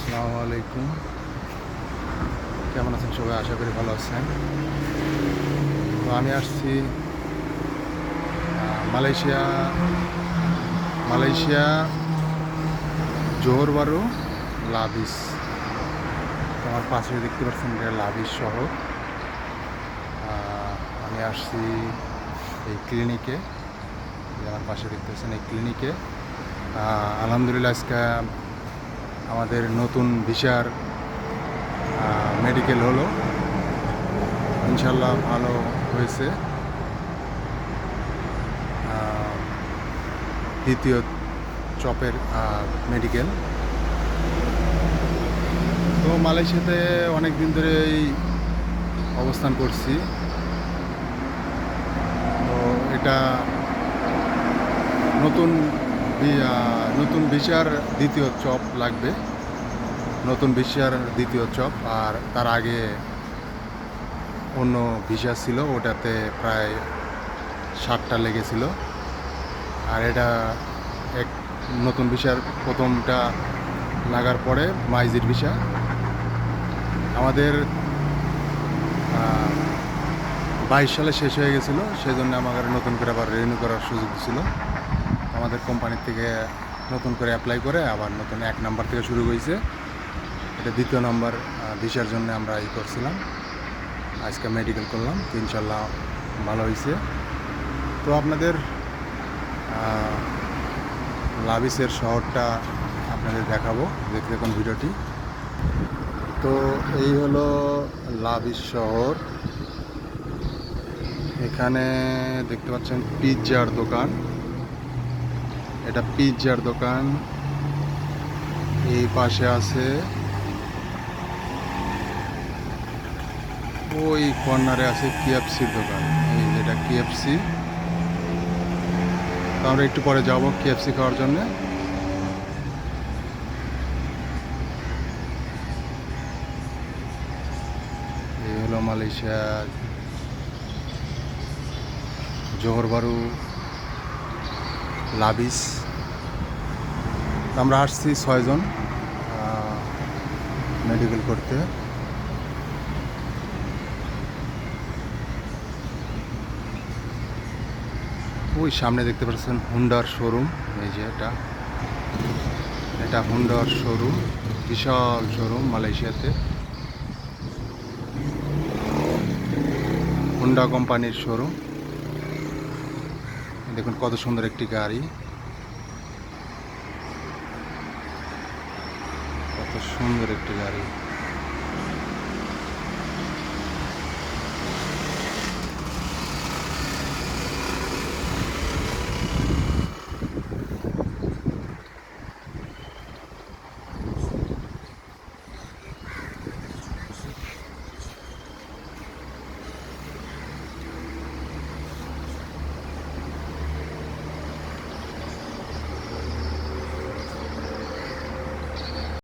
আসসালামু আলাইকুম। কেমন আছেন সবাই? আশা করি ভালো আছেন। তো আমি আসছি মালয়েশিয়া মালয়েশিয়া জোহর বারু লাবিস। তো আমার পাশে দেখতে পাচ্ছেন এটা লাবিস শহর। আমি আসছি এই ক্লিনিকে, আমার পাশে দেখতে পাচ্ছেন এই ক্লিনিকে। আলহামদুলিল্লাহ আজকে আমাদের নতুন ভিসার মেডিকেল হলো, ইনশাল্লাহ ভালো হয়েছে। দ্বিতীয় চপের মেডিকেল। তো মালয়েশিয়াতে অনেক দিন ধরেই অবস্থান করছি। তো এটা নতুন নতুন ভিসার দ্বিতীয় চপ লাগবে, নতুন ভিসার দ্বিতীয় চপ। আর তার আগে অন্য ভিসা ছিল, ওটাতে প্রায় 7টা লেগেছিল। আর এটা এক নতুন ভিসার প্রথমটা লাগার পরে মাইজির ভিসা। আমাদের 22 সালে শেষ হয়ে গেছিলো, সেই জন্য আমাদের নতুন করে আবার রিনিউ করার সুযোগ ছিল। আমাদের কোম্পানির থেকে নতুন করে অ্যাপ্লাই করে আবার নতুন 1 নাম্বার থেকে শুরু হয়েছে। এটা দ্বিতীয় নম্বর ভিসার জন্য আমরা করছিলাম। আজকে মেডিকেল করলাম, তো ইনশাল্লাহ ভালো হয়েছে। তো আপনাদের লাবিসের শহরটা আপনাদের দেখাবো, দেখতে দেখুন ভিডিওটি। তো এই হলো লাবিস শহর। এখানে দেখতে পাচ্ছেন পিৎজার দোকান, এটা পিৎজার দোকান। এই পাশে আছে, ওই কর্নারে আছে কেএফসির দোকান। এই যেটা কেএফসি, তো আমরা একটু পরে যাব কেএফসি খাওয়ার জন্য। এই হলো মালয়েশিয়া জোহর বারু লাবিস। আমরা আসছি 6 জন মেডিকেল করতে। ওই সামনে দেখতে পাচ্ছেন হুন্ডার শোরুম। এই যে এটা হুন্ডার শোরুম, বিশাল শোরুম মালয়েশিয়াতে। হুন্ডা কোম্পানির শোরুম। দেখুন কত সুন্দর একটি গাড়ি, কত সুন্দর একটি গাড়ি।